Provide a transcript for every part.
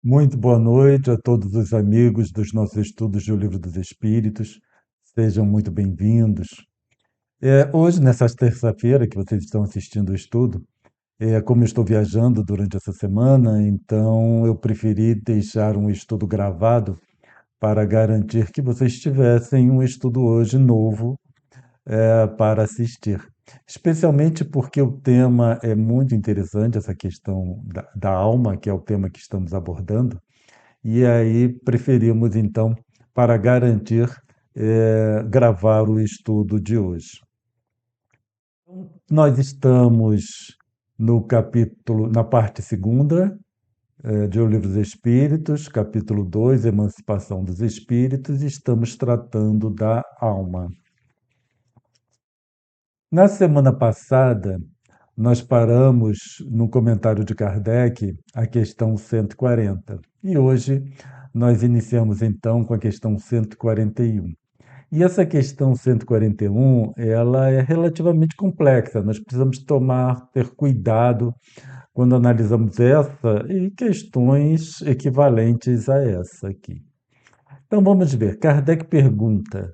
Muito boa noite a todos os amigos dos nossos estudos do Livro dos Espíritos. Sejam muito bem-vindos. Hoje, nessa terça-feira que vocês estão assistindo o estudo, como eu estou viajando durante essa semana, então eu preferi deixar um estudo gravado para garantir que vocês tivessem um estudo hoje novo, para assistir. Especialmente porque o tema é muito interessante, essa questão da alma, que é o tema que estamos abordando. E aí preferimos, então, para garantir, gravar o estudo de hoje. Nós estamos no capítulo, na parte segunda, de O Livro dos Espíritos, capítulo 2, Emancipação dos Espíritos, e estamos tratando da alma. Na semana passada, nós paramos no comentário de Kardec, a questão 140. E hoje nós iniciamos então com a questão 141. E essa questão 141, ela é relativamente complexa. Nós precisamos ter cuidado quando analisamos essa e questões equivalentes a essa aqui. Então vamos ver. Kardec pergunta: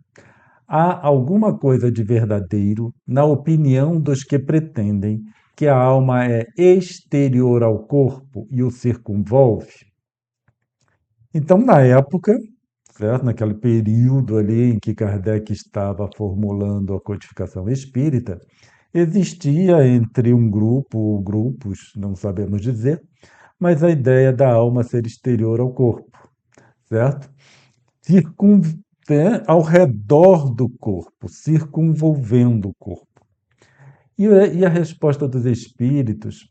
há alguma coisa de verdadeiro na opinião dos que pretendem que a alma é exterior ao corpo e o circunvolve? Então, na época, certo? Naquele período ali em que Kardec estava formulando a codificação espírita, existia entre um grupo ou grupos, não sabemos dizer, mas a ideia da alma ser exterior ao corpo, certo? Circun... Ao redor do corpo, circunvolvendo o corpo. E a resposta dos espíritos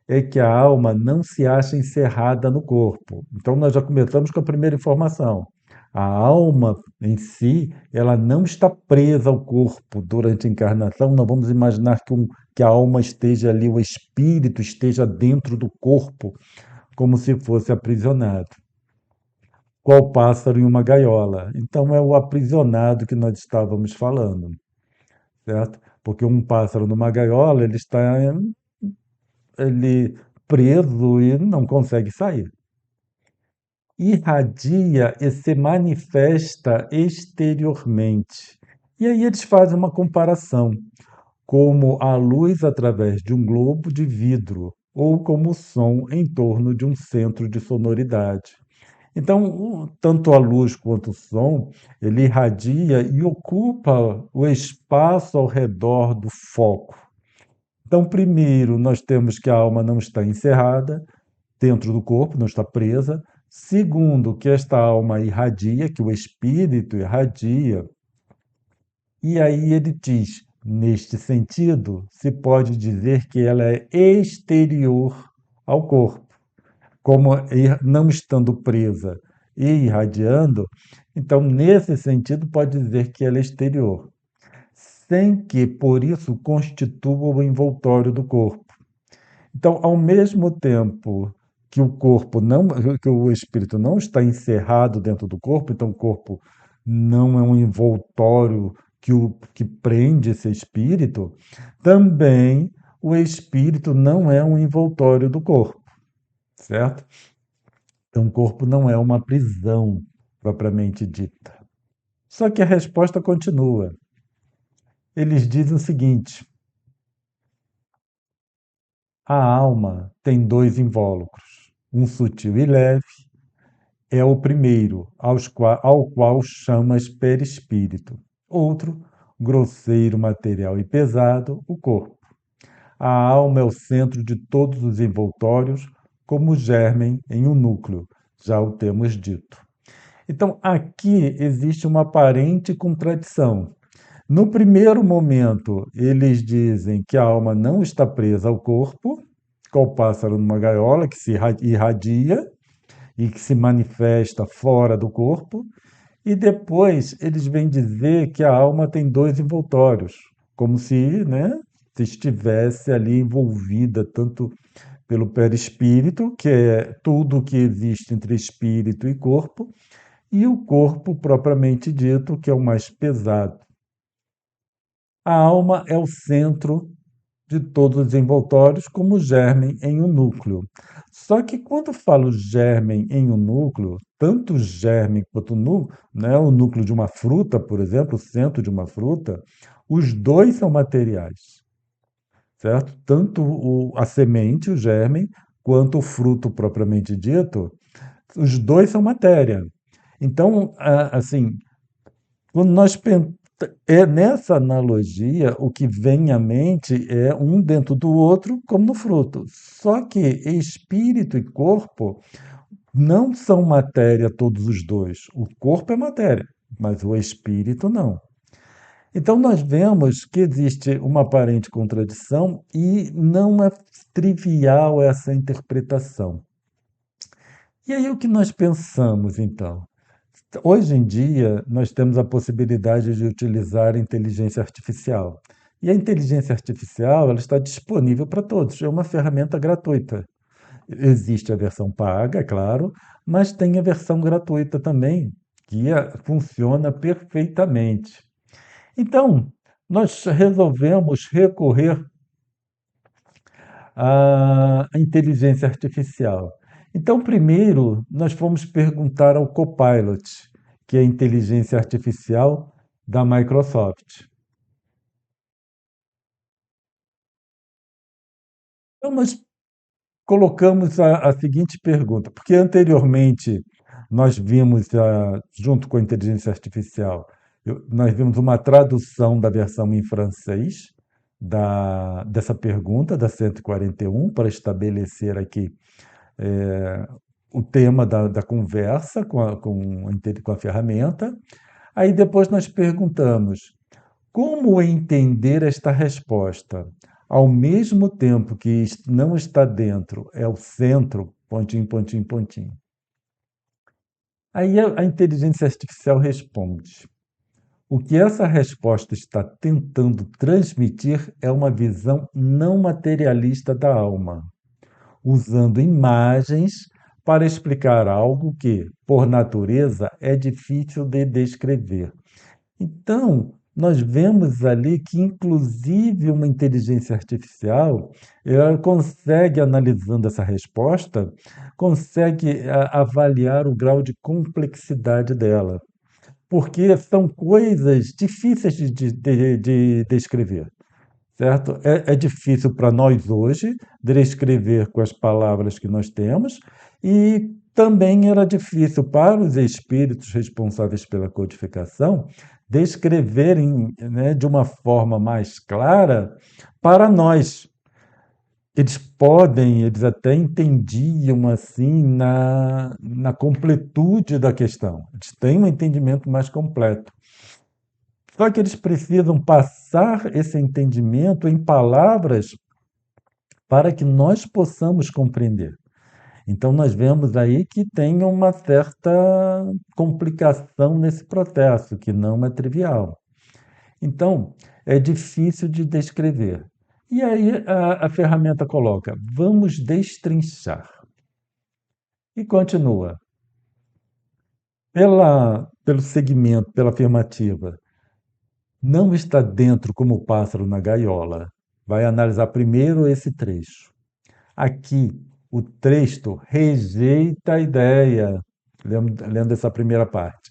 é que a alma não se acha encerrada no corpo. Então, nós já começamos com a primeira informação. A alma em si, ela não está presa ao corpo durante a encarnação. Não vamos imaginar que a alma esteja ali, o espírito esteja dentro do corpo, como se fosse aprisionado. Qual pássaro em uma gaiola? Então, é o aprisionado que nós estávamos falando, certo? Porque um pássaro numa gaiola, ele preso e não consegue sair. Irradia e se manifesta exteriormente. E aí eles fazem uma comparação, como a luz através de um globo de vidro ou como o som em torno de um centro de sonoridade. Então, tanto a luz quanto o som, ele irradia e ocupa o espaço ao redor do foco. Então, primeiro, nós temos que a alma não está encerrada dentro do corpo, não está presa. Segundo, que esta alma irradia, que o espírito irradia. E aí ele diz, neste sentido, se pode dizer que ela é exterior ao corpo, como não estando presa e irradiando, então nesse sentido pode dizer que ela é exterior, sem que por isso constitua o envoltório do corpo. Então, ao mesmo tempo que o corpo não, que o espírito não está encerrado dentro do corpo, então o corpo não é um envoltório que prende esse espírito, também o espírito não é um envoltório do corpo, certo? Então o corpo não é uma prisão propriamente dita. Só que a resposta continua. Eles dizem o seguinte: a alma tem dois invólucros, um sutil e leve é o primeiro, ao qual chamas perispírito. Outro, grosseiro, material e pesado, o corpo. A alma é o centro de todos os envoltórios, como o germen em um núcleo, já o temos dito. Então, aqui existe uma aparente contradição. No primeiro momento, eles dizem que a alma não está presa ao corpo, qual pássaro numa gaiola, que se irradia, e que se manifesta fora do corpo, e depois eles vêm dizer que a alma tem dois envoltórios, como se, né, se estivesse ali envolvida tanto pelo perispírito, que é tudo que existe entre espírito e corpo, e o corpo propriamente dito, que é o mais pesado. A alma é o centro de todos os envoltórios como germe em um núcleo. Só que quando falo germe em um núcleo, tanto o germe quanto né, o núcleo de uma fruta, por exemplo, o centro de uma fruta, os dois são materiais, certo? Tanto a semente, o germe, quanto o fruto propriamente dito, os dois são matéria. Então, assim, quando nós é nessa analogia, o que vem à mente é um dentro do outro, como no fruto. Só que espírito e corpo não são matéria todos os dois. O corpo é matéria, mas o espírito não. Então nós vemos que existe uma aparente contradição e não é trivial essa interpretação. E aí o que nós pensamos então? Hoje em dia, nós temos a possibilidade de utilizar a inteligência artificial. E a inteligência artificial, ela está disponível para todos, é uma ferramenta gratuita. Existe a versão paga, é claro, mas tem a versão gratuita também, que funciona perfeitamente. Então, nós resolvemos recorrer à inteligência artificial. Então, primeiro, nós fomos perguntar ao Copilot, que é a inteligência artificial da Microsoft. Então, nós colocamos a seguinte pergunta, porque anteriormente nós vimos, junto com a inteligência artificial, nós vimos uma tradução da versão em francês dessa pergunta, da 141, para estabelecer aqui o tema da conversa com a ferramenta. Aí depois nós perguntamos: como entender esta resposta? Ao mesmo tempo que não está dentro, é o centro, pontinho, pontinho, pontinho. Aí a inteligência artificial responde. O que essa resposta está tentando transmitir é uma visão não materialista da alma, usando imagens para explicar algo que, por natureza, é difícil de descrever. Então, nós vemos ali que, inclusive, uma inteligência artificial, ela consegue, analisando essa resposta, consegue avaliar o grau de complexidade dela, porque são coisas difíceis de descrever, certo? É difícil para nós hoje descrever com as palavras que nós temos, e também era difícil para os espíritos responsáveis pela codificação descreverem, né, de uma forma mais clara para nós. Eles até entendiam assim na completude da questão. Eles têm um entendimento mais completo. Só que eles precisam passar esse entendimento em palavras para que nós possamos compreender. Então, nós vemos aí que tem uma certa complicação nesse processo, que não é trivial. Então, é difícil de descrever. E aí a ferramenta coloca: vamos destrinchar. E continua. Pelo segmento, pela afirmativa, não está dentro como o pássaro na gaiola. Vai analisar primeiro esse trecho. Aqui, o texto rejeita a ideia. Lendo essa primeira parte.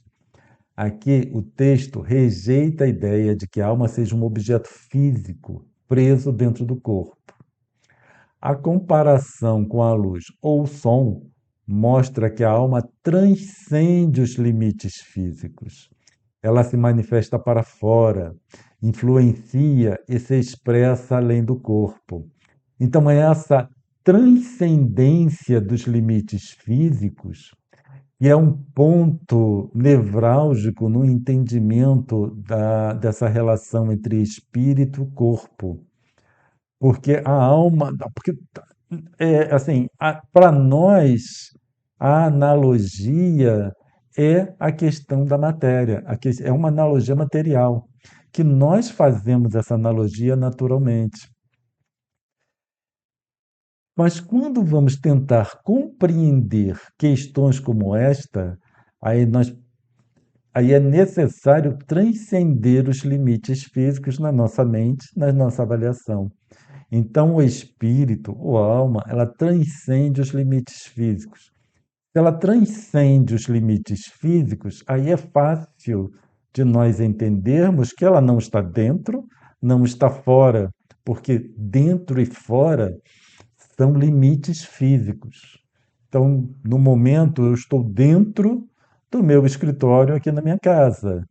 Aqui, o texto rejeita a ideia de que a alma seja um objeto físico preso dentro do corpo. A comparação com a luz ou o som mostra que a alma transcende os limites físicos. Ela se manifesta para fora, influencia e se expressa além do corpo. Então, é essa transcendência dos limites físicos que é um ponto nevrálgico no entendimento dessa relação entre espírito e corpo. Porque a alma. Porque, assim, para nós, a analogia é a questão da matéria, é uma analogia material, que nós fazemos essa analogia naturalmente. Mas quando vamos tentar compreender questões como esta, aí, nós, aí é necessário transcender os limites físicos na nossa mente, na nossa avaliação. Então, o espírito, ou a alma, ela transcende os limites físicos. Se ela transcende os limites físicos, aí é fácil de nós entendermos que ela não está dentro, não está fora, porque dentro e fora são limites físicos. Então, no momento, eu estou dentro do meu escritório aqui na minha casa,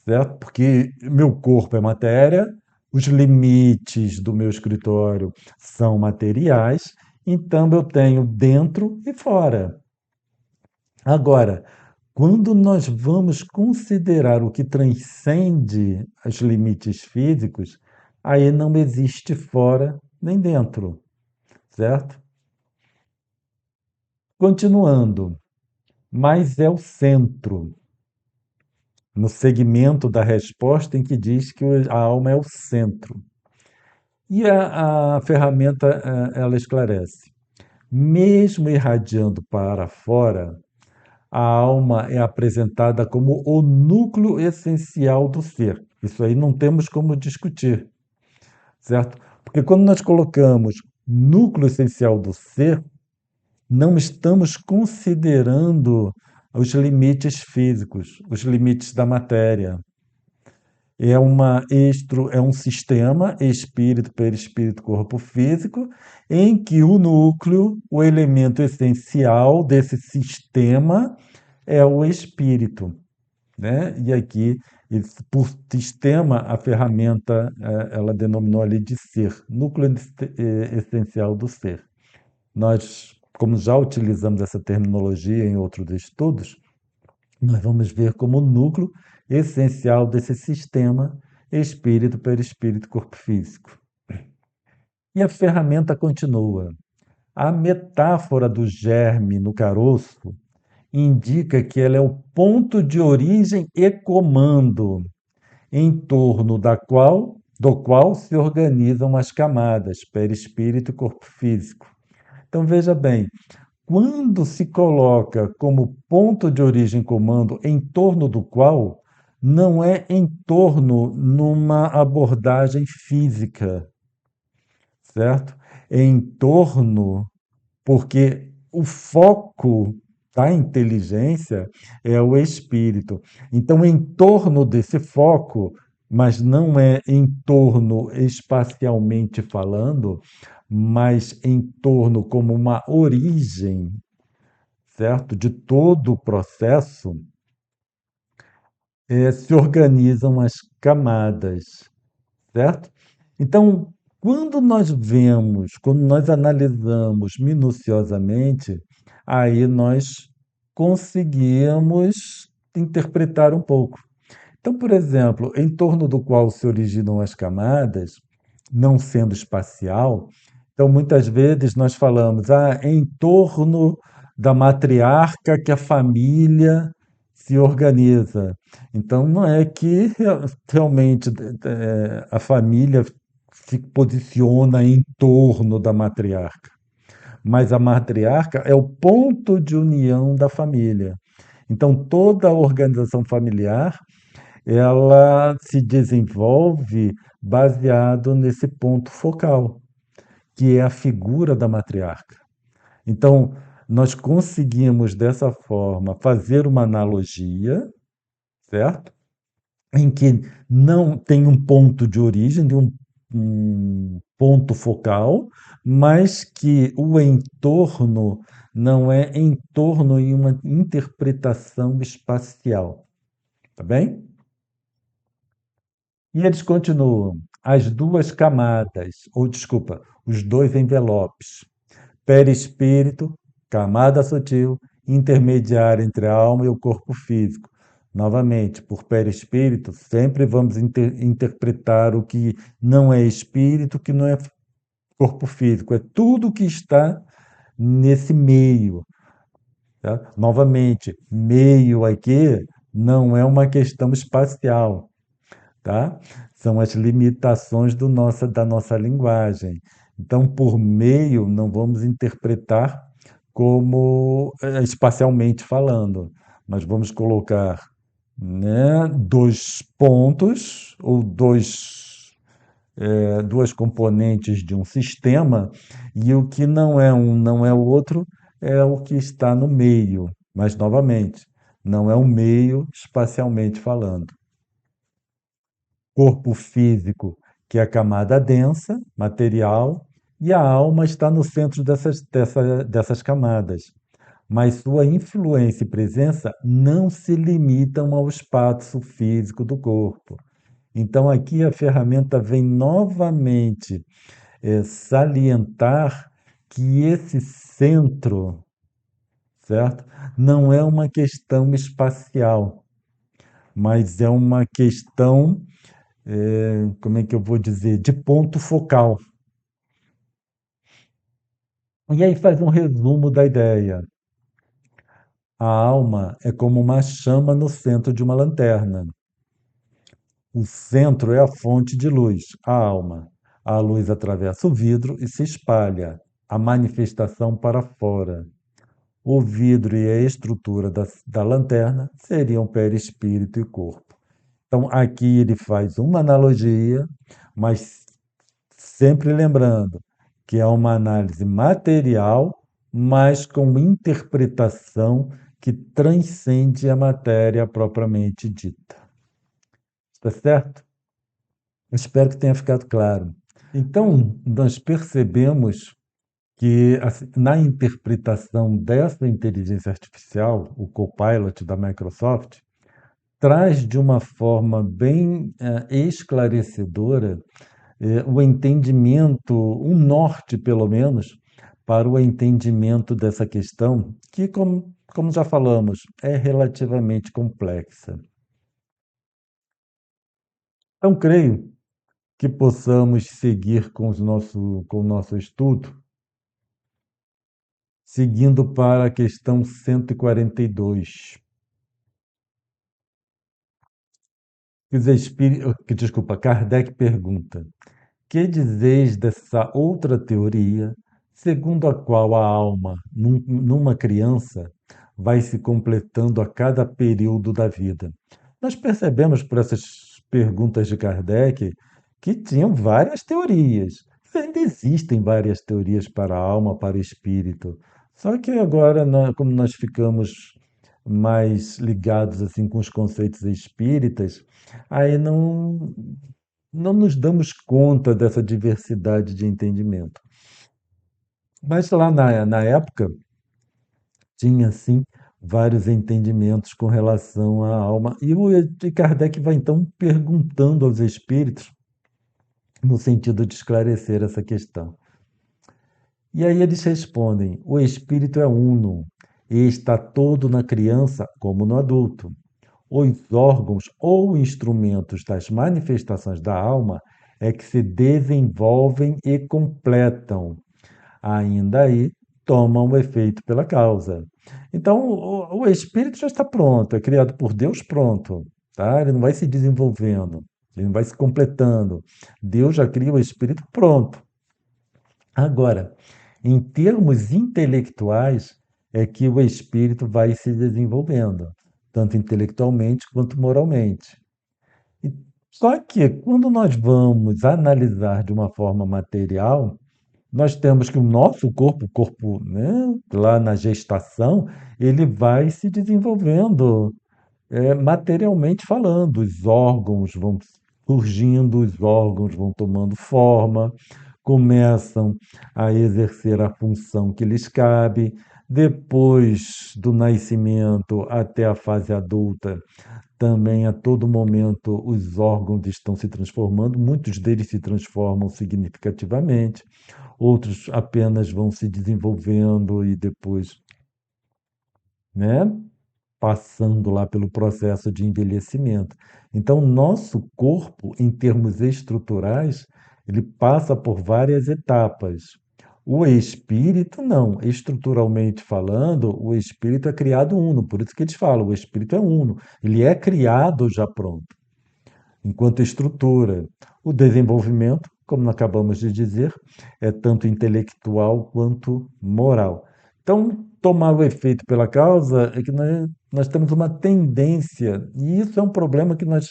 certo? Porque meu corpo é matéria, os limites do meu escritório são materiais, então eu tenho dentro e fora. Agora, quando nós vamos considerar o que transcende os limites físicos, aí não existe fora nem dentro, certo? Continuando, mas é o centro, no segmento da resposta em que diz que a alma é o centro. E a ferramenta, ela esclarece. Mesmo irradiando para fora, a alma é apresentada como o núcleo essencial do ser. Isso aí não temos como discutir, certo? Porque quando nós colocamos núcleo essencial do ser, não estamos considerando os limites físicos, os limites da matéria. É um sistema espírito, perispírito, corpo físico, em que o núcleo, o elemento essencial desse sistema, é o espírito, né? E aqui, por sistema, a ferramenta, ela denominou ali de ser, núcleo essencial do ser. Nós, como já utilizamos essa terminologia em outros estudos, nós vamos ver como núcleo essencial desse sistema espírito, perispírito, corpo físico. E a ferramenta continua. A metáfora do germe no caroço indica que ela é o ponto de origem e comando, em torno do qual se organizam as camadas, perispírito e corpo físico. Então veja bem, quando se coloca como ponto de origem e comando em torno do qual, não é em torno numa abordagem física, certo? É em torno porque o foco da inteligência é o espírito. Então, em torno desse foco, mas não é em torno espacialmente falando, mas em torno como uma origem, certo? De todo o processo, se organizam as camadas, certo? Então, quando nós analisamos minuciosamente, aí nós conseguimos interpretar um pouco. Então, por exemplo, em torno do qual se originam as camadas, não sendo espacial, então muitas vezes nós falamos, em torno da matriarca que a família se organiza. Então, não é que realmente a família se posiciona em torno da matriarca, mas a matriarca é o ponto de união da família. Então, toda a organização familiar ela se desenvolve baseado nesse ponto focal, que é a figura da matriarca. Então, nós conseguimos dessa forma fazer uma analogia, certo? Em que não tem um ponto de origem, de um ponto focal, mas que o entorno não é entorno em uma interpretação espacial, tá bem? E eles continuam, as duas camadas, ou desculpa, os dois envelopes, perispírito, camada sutil, intermediária entre a alma e o corpo físico. Novamente, por perispírito, sempre vamos interpretar o que não é espírito, o que não é corpo físico. É tudo que está nesse meio. Tá? Novamente, meio aqui não é uma questão espacial, tá? São as limitações da nossa linguagem. Então, por meio, não vamos interpretar como espacialmente falando. Nós vamos colocar, né, dois pontos ou dois, duas componentes de um sistema, e o que não é um, não é o outro, é o que está no meio. Mas, novamente, não é o meio espacialmente falando. Corpo físico, que é a camada densa, material, e a alma está no centro dessas camadas. Mas sua influência e presença não se limitam ao espaço físico do corpo. Então, aqui a ferramenta vem novamente salientar que esse centro, certo? Não é uma questão espacial, mas é uma questão, como é que eu vou dizer, de ponto focal. E aí faz um resumo da ideia. A alma é como uma chama no centro de uma lanterna. O centro é a fonte de luz, a alma. A luz atravessa o vidro e se espalha, a manifestação para fora. O vidro e a estrutura da lanterna seriam perispírito e corpo. Então, aqui ele faz uma analogia, mas sempre lembrando que é uma análise material, mas com interpretação que transcende a matéria propriamente dita. Está certo? Eu espero que tenha ficado claro. Então, nós percebemos que assim, na interpretação dessa inteligência artificial, o Copilot da Microsoft traz de uma forma bem esclarecedora o entendimento, um norte pelo menos, para o entendimento dessa questão, que, como já falamos, é relativamente complexa. Então, creio que possamos seguir com o nosso estudo, seguindo para a questão 142. Os espíritos, desculpa, Kardec pergunta: que dizeis dessa outra teoria, segundo a qual a alma, numa criança, vai se completando a cada período da vida? Nós percebemos por essas perguntas de Kardec que tinham várias teorias. Ainda existem várias teorias para a alma, para o espírito. Só que agora, como nós ficamos mais ligados assim com os conceitos espíritas, aí não nos damos conta dessa diversidade de entendimento. Mas lá na época, tinha, sim, vários entendimentos com relação à alma. E Kardec vai, então, perguntando aos espíritos, no sentido de esclarecer essa questão. E aí eles respondem: o espírito é uno e está todo na criança como no adulto. Os órgãos ou instrumentos das manifestações da alma é que se desenvolvem e completam, ainda aí tomam o efeito pela causa. Então, o espírito já está pronto, é criado por Deus pronto, tá? Ele não vai se desenvolvendo, ele não vai se completando. Deus já cria o espírito pronto. Agora, em termos intelectuais, é que o espírito vai se desenvolvendo, tanto intelectualmente quanto moralmente. E- Só que quando nós vamos analisar de uma forma material, nós temos que o nosso corpo, o corpo, né, lá na gestação, ele vai se desenvolvendo, materialmente falando. Os órgãos vão surgindo, os órgãos vão tomando forma, começam a exercer a função que lhes cabe. Depois do nascimento até a fase adulta, também a todo momento os órgãos estão se transformando, muitos deles se transformam significativamente, outros apenas vão se desenvolvendo e depois, né, passando lá pelo processo de envelhecimento. Então, nosso corpo, em termos estruturais, ele passa por várias etapas. O espírito, não. Estruturalmente falando, o espírito é criado uno. Por isso que eles falam, o espírito é uno. Ele é criado já pronto enquanto estrutura. O desenvolvimento, como acabamos de dizer, é tanto intelectual quanto moral. Então, tomar o efeito pela causa é que nós temos uma tendência, e isso é um problema que nós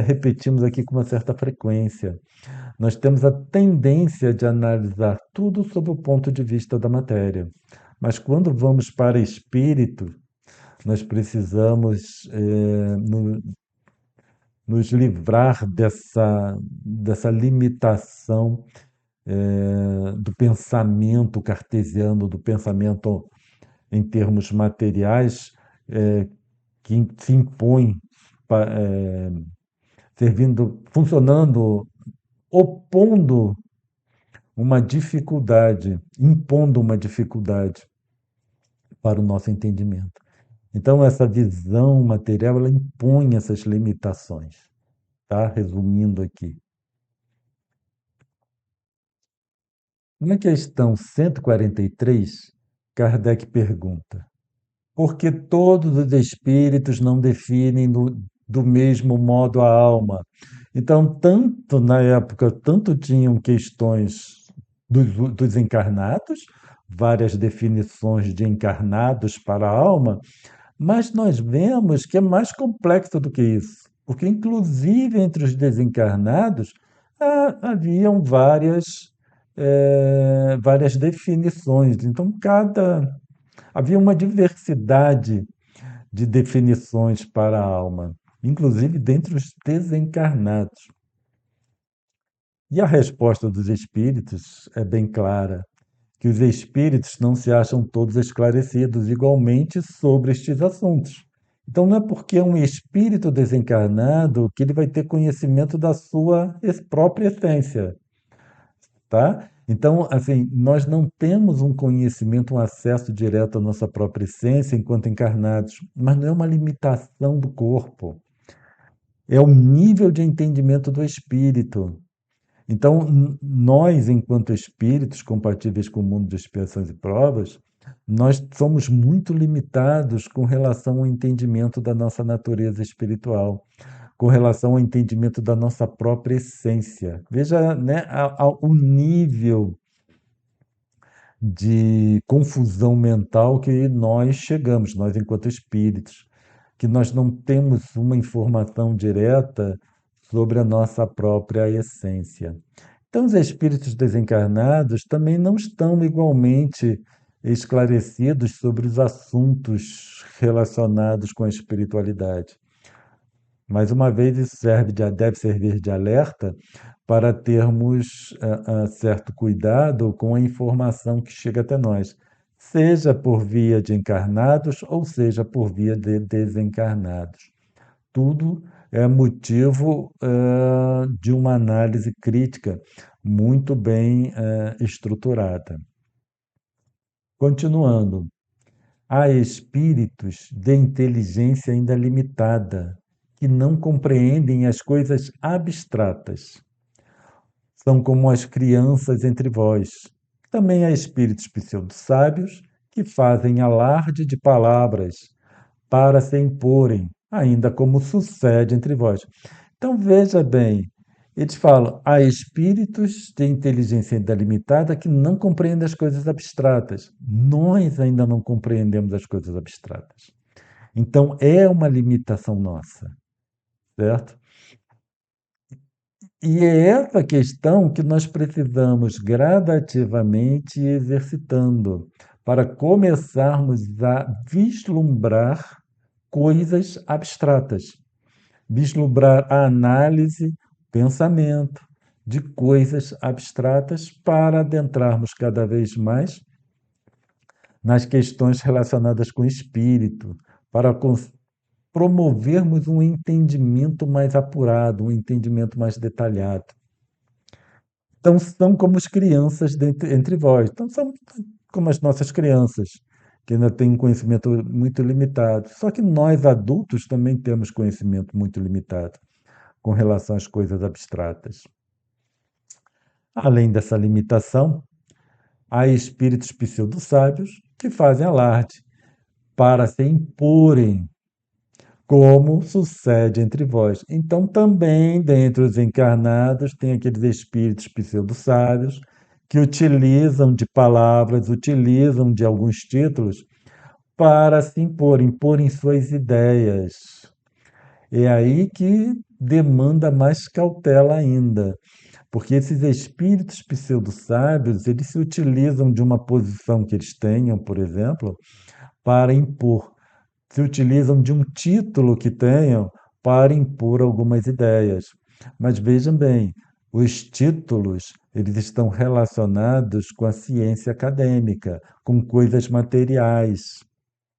repetimos aqui com uma certa frequência. Nós temos a tendência de analisar tudo sob o ponto de vista da matéria. Mas quando vamos para espírito, nós precisamos nos livrar dessa limitação do pensamento cartesiano, do pensamento em termos materiais, eh, que se impõe, servindo, funcionando, opondo uma dificuldade, impondo uma dificuldade para o nosso entendimento. Então, essa visão material, ela impõe essas limitações, tá? Resumindo aqui. Na questão 143, Kardec pergunta: por que todos os espíritos não definem do mesmo modo a alma? Então, tanto na época, tanto tinham questões dos encarnados, várias definições de encarnados para a alma, mas nós vemos que é mais complexo do que isso, porque inclusive entre os desencarnados haviam várias definições. Então, havia uma diversidade de definições para a alma, inclusive dentre os desencarnados. E a resposta dos espíritos é bem clara, que os espíritos não se acham todos esclarecidos igualmente sobre estes assuntos. Então, não é porque é um espírito desencarnado que ele vai ter conhecimento da sua própria essência, tá? Então, assim, nós não temos um conhecimento, um acesso direto à nossa própria essência enquanto encarnados, mas não é uma limitação do corpo, é o nível de entendimento do espírito. Então, nós, enquanto espíritos compatíveis com o mundo de expiações e provas, nós somos muito limitados com relação ao entendimento da nossa natureza espiritual, com relação ao entendimento da nossa própria essência. Veja, né, o nível de confusão mental que nós chegamos, nós enquanto espíritos, que nós não temos uma informação direta sobre a nossa própria essência. Então, os espíritos desencarnados também não estão igualmente esclarecidos sobre os assuntos relacionados com a espiritualidade. Mais uma vez, isso deve servir de alerta para termos certo cuidado com a informação que chega até nós, seja por via de encarnados ou seja por via de desencarnados. Tudo é motivo de uma análise crítica muito bem estruturada. Continuando, há espíritos de inteligência ainda limitada, que não compreendem as coisas abstratas. São como as crianças entre vós. Também há espíritos pseudo-sábios que fazem alarde de palavras para se imporem, ainda como sucede entre vós. Então veja bem, eles falam, há espíritos de inteligência ainda limitada que não compreendem as coisas abstratas. Nós ainda não compreendemos as coisas abstratas. Então é uma limitação nossa, certo? E é essa questão que nós precisamos gradativamente ir exercitando para começarmos a vislumbrar coisas abstratas, vislumbrar a análise, pensamento de coisas abstratas para adentrarmos cada vez mais nas questões relacionadas com o espírito, para promovermos um entendimento mais apurado, um entendimento mais detalhado. Então, são como as crianças entre vós. Então, são como as nossas crianças, que ainda têm um conhecimento muito limitado. Só que nós, adultos, também temos conhecimento muito limitado com relação às coisas abstratas. Além dessa limitação, há espíritos pseudo-sábios que fazem alarde para se imporem, como sucede entre vós. Então, também, dentre os encarnados, tem aqueles espíritos pseudo-sábios que utilizam de palavras, utilizam de alguns títulos para se imporem, imporem suas ideias. É aí que demanda mais cautela ainda, porque esses espíritos pseudo-sábios, eles se utilizam de uma posição que eles tenham, por exemplo, para impor, se utilizam de um título que tenham para impor algumas ideias. Mas vejam bem, os títulos, eles estão relacionados com a ciência acadêmica, com coisas materiais,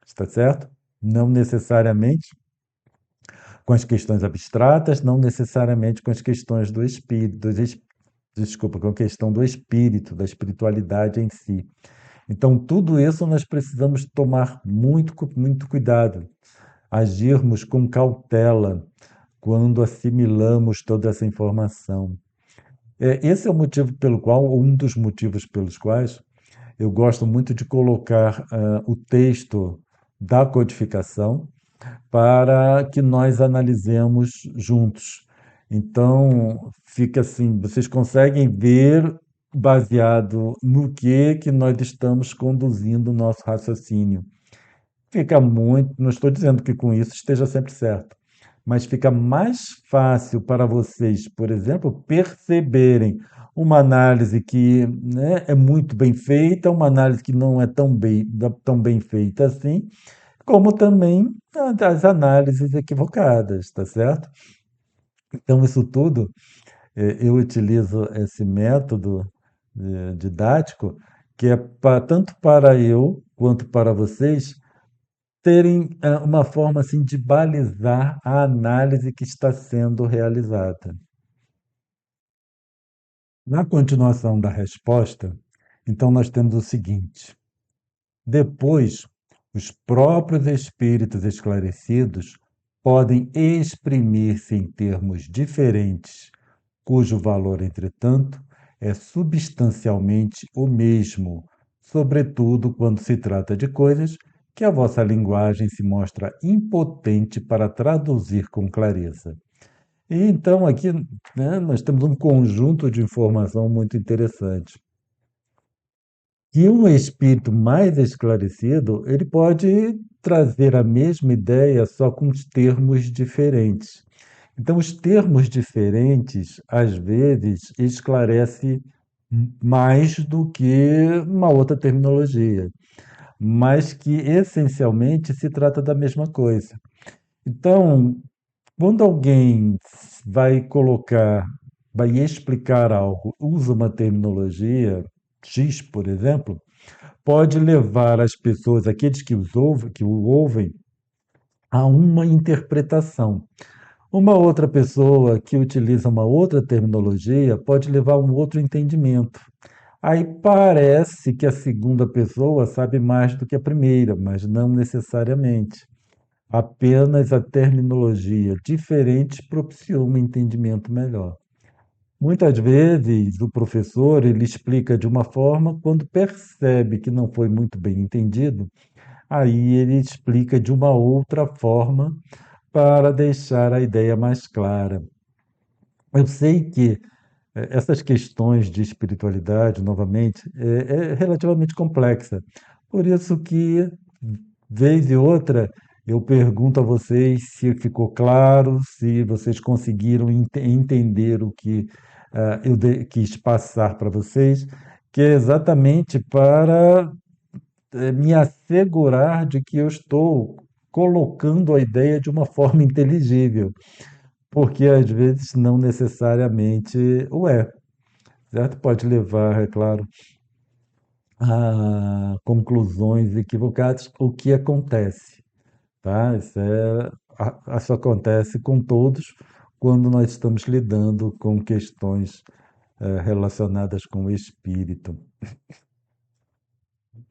está certo? Não necessariamente com as questões abstratas, não necessariamente com as questões do espírito, desculpa, com a questão do espírito, da espiritualidade em si. Então, tudo isso nós precisamos tomar muito cuidado, agirmos com cautela quando assimilamos toda essa informação. Esse é o motivo pelo qual, ou um dos motivos pelos quais, eu gosto muito de colocar o texto da codificação para que nós analisemos juntos. Então, fica assim, vocês conseguem ver baseado no que nós estamos conduzindo o nosso raciocínio. Fica muito, não estou dizendo que com isso esteja sempre certo, mas fica mais fácil para vocês, por exemplo, perceberem uma análise que, né, é muito bem feita, uma análise que não é tão bem feita assim, como também as análises equivocadas, tá certo? Então, isso tudo, eu utilizo esse método didático, que é tanto para eu quanto para vocês terem uma forma assim de balizar a análise que está sendo realizada. Na continuação da resposta, então nós temos o seguinte: depois, os próprios espíritos esclarecidos podem exprimir-se em termos diferentes, cujo valor, entretanto, é substancialmente o mesmo, sobretudo quando se trata de coisas que a vossa linguagem se mostra impotente para traduzir com clareza. E então aqui, né, nós temos um conjunto de informação muito interessante. E um espírito mais esclarecido, ele pode trazer a mesma ideia só com os termos diferentes. Então, os termos diferentes, às vezes, esclarece mais do que uma outra terminologia, mas que essencialmente se trata da mesma coisa. Então, quando alguém vai explicar algo, usa uma terminologia X, por exemplo, pode levar as pessoas, aqueles que o ouvem, a uma interpretação. Uma outra pessoa que utiliza uma outra terminologia pode levar a um outro entendimento. Aí parece que a segunda pessoa sabe mais do que a primeira, mas não necessariamente. Apenas a terminologia diferente propiciou um entendimento melhor. Muitas vezes o professor ele explica de uma forma, quando percebe que não foi muito bem entendido, aí ele explica de uma outra forma para deixar a ideia mais clara. Eu sei que essas questões de espiritualidade, novamente, é relativamente complexa. Por isso que, vez e outra, eu pergunto a vocês se ficou claro, se vocês conseguiram entender o que quis passar para vocês, que é exatamente para me assegurar de que eu estou colocando a ideia de uma forma inteligível, porque às vezes não necessariamente o é, certo? Pode levar, é claro, a conclusões equivocadas, o que acontece, tá? Isso acontece com todos quando nós estamos lidando com questões relacionadas com o espírito.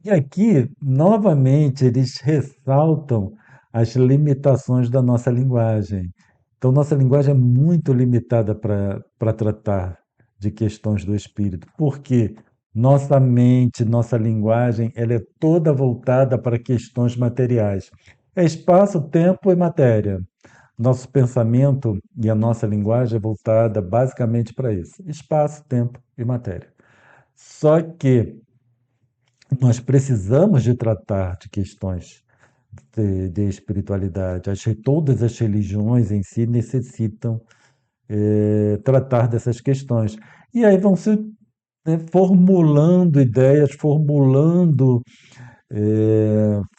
E aqui, novamente, eles ressaltam as limitações da nossa linguagem. Então, nossa linguagem é muito limitada para tratar de questões do espírito, porque nossa mente, nossa linguagem, ela é toda voltada para questões materiais. É espaço, tempo e matéria. Nosso pensamento e a nossa linguagem é voltada basicamente para isso: espaço, tempo e matéria. Só que nós precisamos de tratar de questões de espiritualidade. Todas as religiões em si necessitam tratar dessas questões. E aí vão se, formulando ideias, formulando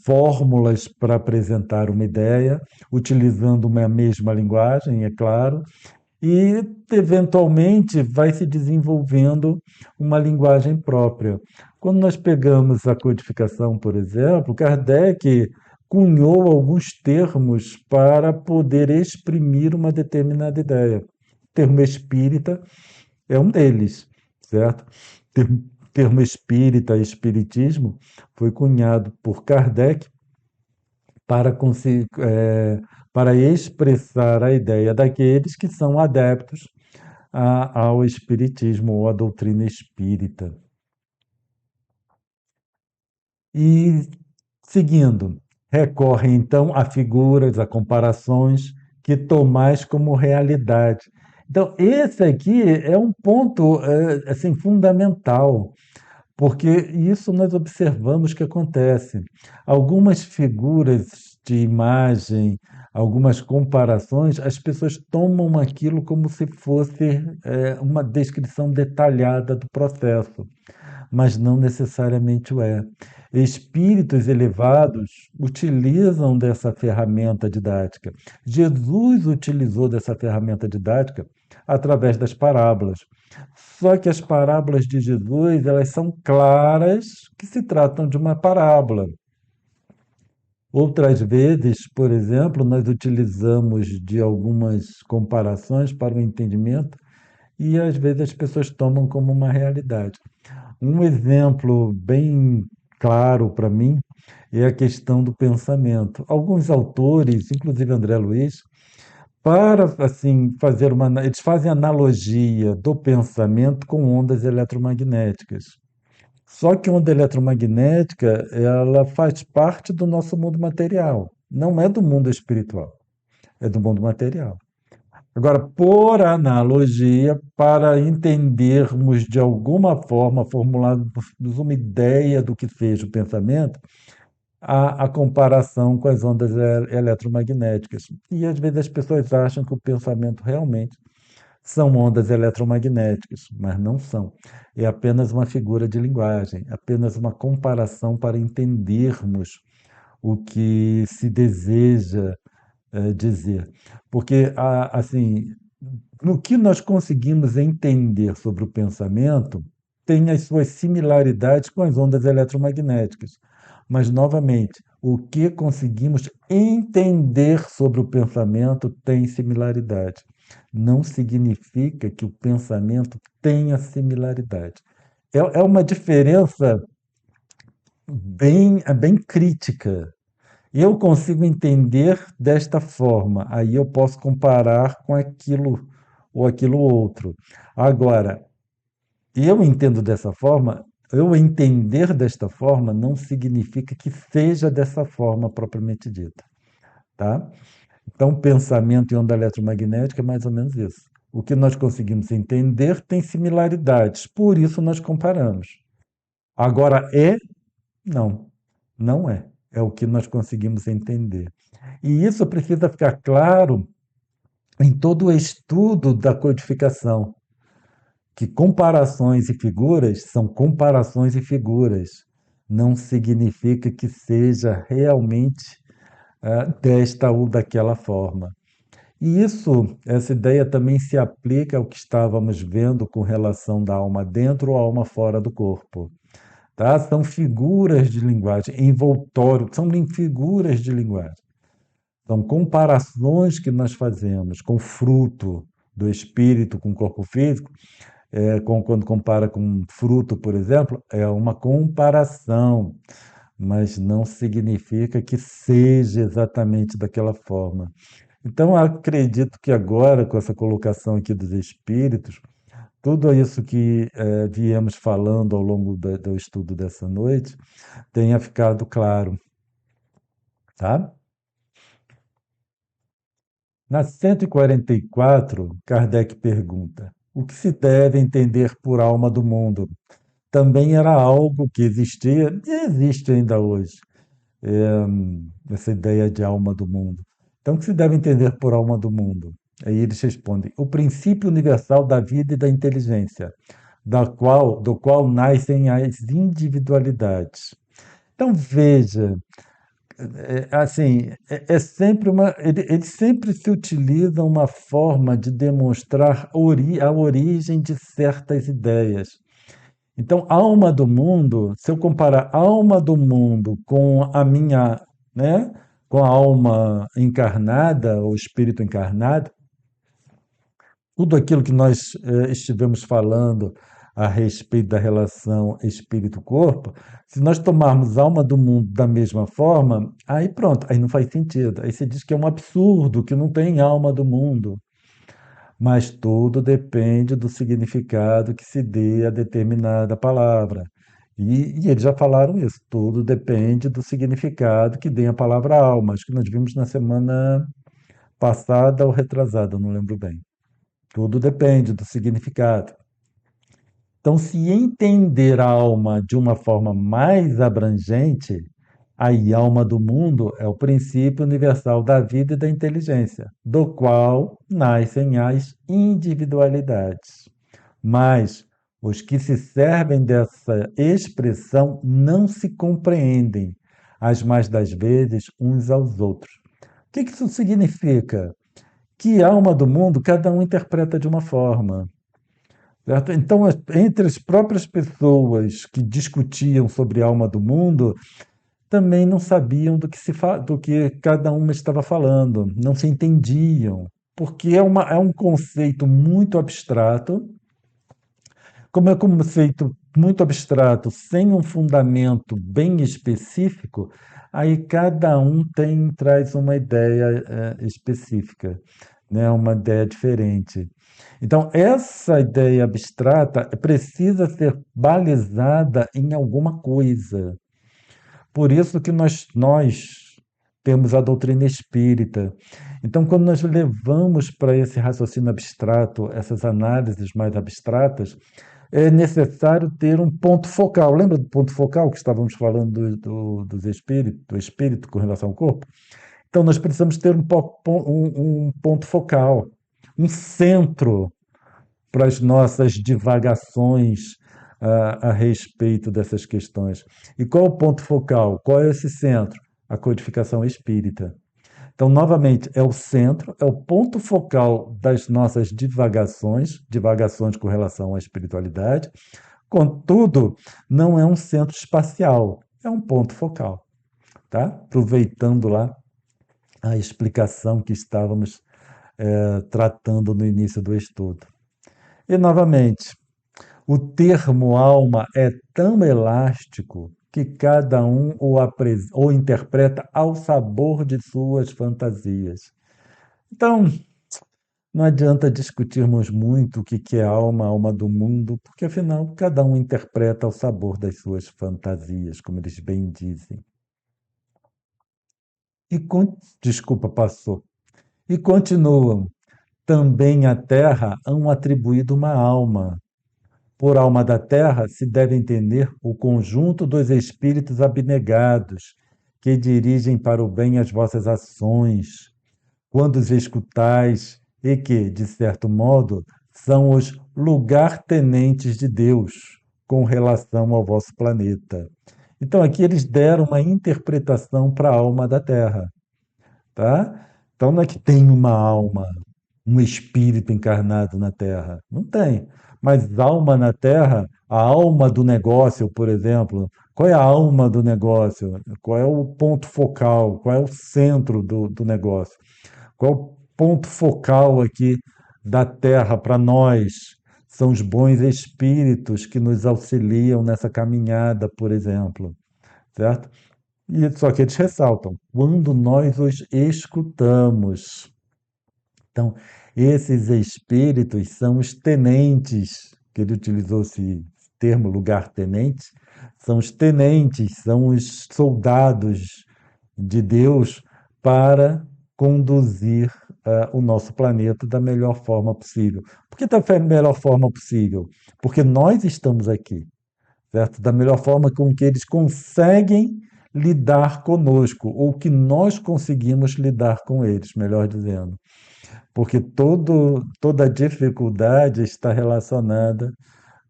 fórmulas para apresentar uma ideia, utilizando uma mesma linguagem, é claro, e eventualmente vai se desenvolvendo uma linguagem própria. Quando nós pegamos a codificação, por exemplo, Kardec cunhou alguns termos para poder exprimir uma determinada ideia. O termo espírita é um deles, certo? O termo espírita, espiritismo, foi cunhado por Kardec para, para expressar a ideia daqueles que são adeptos ao espiritismo ou à doutrina espírita. E, seguindo, recorre então a figuras, a comparações que tomais como realidade. Então, esse aqui é um ponto assim fundamental, porque isso nós observamos que acontece. Algumas figuras de imagem, algumas comparações, as pessoas tomam aquilo como se fosse uma descrição detalhada do processo, mas não necessariamente o é. Espíritos elevados utilizam dessa ferramenta didática. Jesus utilizou dessa ferramenta didática através das parábolas. Só que as parábolas de Jesus, elas são claras que se tratam de uma parábola. Outras vezes, por exemplo, nós utilizamos de algumas comparações para o entendimento e às vezes as pessoas tomam como uma realidade. Um exemplo bem claro para mim é a questão do pensamento. Alguns autores, inclusive André Luiz, para assim fazer eles fazem analogia do pensamento com ondas eletromagnéticas. Só que onda eletromagnética, ela faz parte do nosso mundo material, não é do mundo espiritual, é do mundo material. Agora, por analogia, para entendermos de alguma forma, formularmos uma ideia do que seja o pensamento, há a comparação com as ondas eletromagnéticas. E às vezes as pessoas acham que o pensamento realmente são ondas eletromagnéticas, mas não são. É apenas uma figura de linguagem, apenas uma comparação para entendermos o que se deseja dizer. Porque, assim, no que nós conseguimos entender sobre o pensamento, tem as suas similaridades com as ondas eletromagnéticas. Mas, novamente, o que conseguimos entender sobre o pensamento tem similaridade. Não significa que o pensamento tenha similaridade. É uma diferença bem crítica. Eu consigo entender desta forma, aí eu posso comparar com aquilo ou aquilo outro. Agora, eu entendo dessa forma, eu entender desta forma não significa que seja dessa forma propriamente dita, tá? Então, pensamento e onda eletromagnética é mais ou menos isso. O que nós conseguimos entender tem similaridades, por isso nós comparamos. Agora, não, não é. É o que nós conseguimos entender. E isso precisa ficar claro em todo o estudo da codificação, que comparações e figuras são comparações e figuras. Não significa que seja realmente desta ou daquela forma. E isso, essa ideia também se aplica ao que estávamos vendo com relação da alma dentro ou alma fora do corpo. Tá? São figuras de linguagem, envoltório, são figuras de linguagem. São comparações que nós fazemos com o fruto do espírito com o corpo físico, quando compara com um fruto, por exemplo, é uma comparação, mas não significa que seja exatamente daquela forma. Então, acredito que agora, com essa colocação aqui dos espíritos, tudo isso que viemos falando ao longo do estudo dessa noite tenha ficado claro, tá? Na 144, Kardec pergunta: o que se deve entender por alma do mundo? Também era algo que existia e existe ainda hoje, essa ideia de alma do mundo. Então, o que se deve entender por alma do mundo? Aí eles respondem: o princípio universal da vida e da inteligência, do qual nascem as individualidades. Então veja, assim, é sempre eles sempre se utilizam uma forma de demonstrar a origem de certas ideias. Então, alma do mundo, se eu comparar a alma do mundo com a minha, né, com a alma encarnada, o espírito encarnado, tudo aquilo que nós estivemos falando a respeito da relação espírito-corpo, se nós tomarmos alma do mundo da mesma forma, aí pronto, aí não faz sentido. Aí você diz que é um absurdo, que não tem alma do mundo. Mas tudo depende do significado que se dê a determinada palavra. E eles já falaram isso, tudo depende do significado que dê a palavra alma. Acho que nós vimos na semana passada ou retrasada, não lembro bem. Tudo depende do significado. Então, se entender a alma de uma forma mais abrangente, aí alma do mundo é o princípio universal da vida e da inteligência, do qual nascem as individualidades. Mas os que se servem dessa expressão não se compreendem, as mais das vezes, uns aos outros. O que isso significa? Que a alma do mundo, cada um interpreta de uma forma. Certo? Então, entre as próprias pessoas que discutiam sobre a alma do mundo, também não sabiam do que cada uma estava falando, não se entendiam, porque é um conceito muito abstrato. Como é um conceito muito abstrato, sem um fundamento bem específico, aí cada um traz uma ideia específica, né? Uma ideia diferente. Então, essa ideia abstrata precisa ser balizada em alguma coisa. Por isso que nós temos a doutrina espírita. Então, quando nós levamos para esse raciocínio abstrato, essas análises mais abstratas, é necessário ter um ponto focal. Lembra do ponto focal que estávamos falando dos espíritos, do espírito com relação ao corpo? Então, nós precisamos ter um ponto focal, um centro para as nossas divagações a respeito dessas questões. E qual é o ponto focal? Qual é esse centro? A codificação espírita. Então, novamente, é o centro, é o ponto focal das nossas divagações com relação à espiritualidade. Contudo, não é um centro espacial, é um ponto focal, tá? Aproveitando lá a explicação que estávamos tratando no início do estudo. E, novamente, o termo alma é tão elástico que cada um o interpreta ao sabor de suas fantasias. Então, não adianta discutirmos muito o que é alma, alma do mundo, porque afinal cada um interpreta ao sabor das suas fantasias, como eles bem dizem. E desculpa, passou. E continuam. Também a terra hão atribuído uma alma. Por alma da terra se deve entender o conjunto dos espíritos abnegados que dirigem para o bem as vossas ações, quando os escutais, e que, de certo modo, são os lugartenentes de Deus com relação ao vosso planeta. Então, aqui eles deram uma interpretação para a alma da Terra, tá? Então, não é que tem uma alma, um espírito encarnado na Terra. Não tem. Mas alma na Terra, a alma do negócio, por exemplo, qual é a alma do negócio? Qual é o ponto focal? Qual é o centro do negócio? Qual é o ponto focal aqui da Terra para nós? São os bons espíritos que nos auxiliam nessa caminhada, por exemplo, certo? E só que eles ressaltam, quando nós os escutamos. Então, esses espíritos são os tenentes, que ele utilizou esse termo lugar-tenente, são os tenentes, são os soldados de Deus para conduzir o nosso planeta da melhor forma possível. Por que da melhor forma possível? Porque nós estamos aqui, certo? Da melhor forma com que eles conseguem lidar conosco, ou que nós conseguimos lidar com eles, melhor dizendo. porque toda dificuldade está relacionada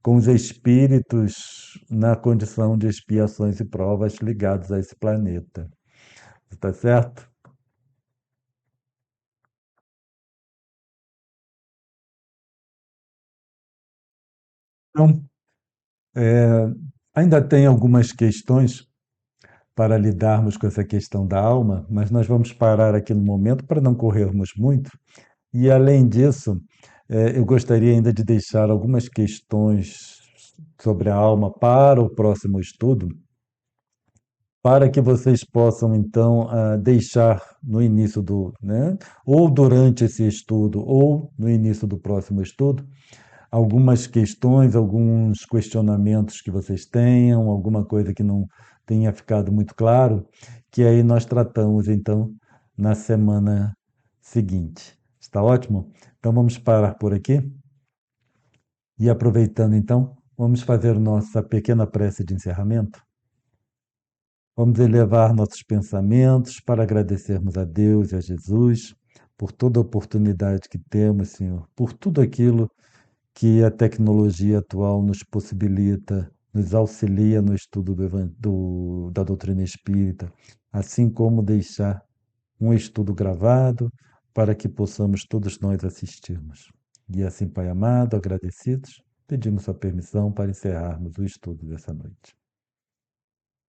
com os espíritos na condição de expiações e provas ligados a esse planeta. Está certo? Então, é, ainda tem algumas questões para lidarmos com essa questão da alma, mas nós vamos parar aqui no momento para não corrermos muito. E, além disso, eu gostaria ainda de deixar algumas questões sobre a alma para o próximo estudo, para que vocês possam, então, deixar no início do, né, ou durante esse estudo, ou no início do próximo estudo, algumas questões, alguns questionamentos que vocês tenham, alguma coisa que não tenha ficado muito claro, que aí nós tratamos, então, na semana seguinte. Está ótimo? Então vamos parar por aqui e aproveitando então, vamos fazer nossa pequena prece de encerramento. Vamos elevar nossos pensamentos para agradecermos a Deus e a Jesus por toda a oportunidade que temos, Senhor, por tudo aquilo que a tecnologia atual nos possibilita, nos auxilia no estudo da doutrina espírita, assim como deixar um estudo gravado para que possamos todos nós assistirmos. E assim, Pai amado, agradecidos, pedimos a permissão para encerrarmos o estudo dessa noite.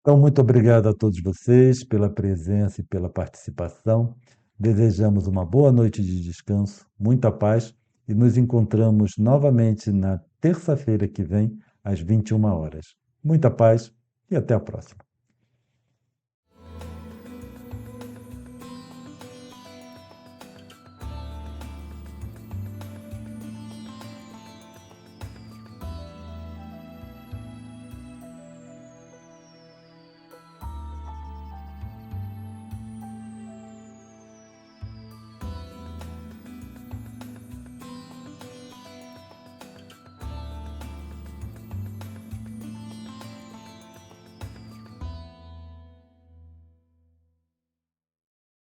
Então, muito obrigado a todos vocês pela presença e pela participação. Desejamos uma boa noite de descanso, muita paz e nos encontramos novamente na terça-feira que vem, às 21 horas. Muita paz e até a próxima.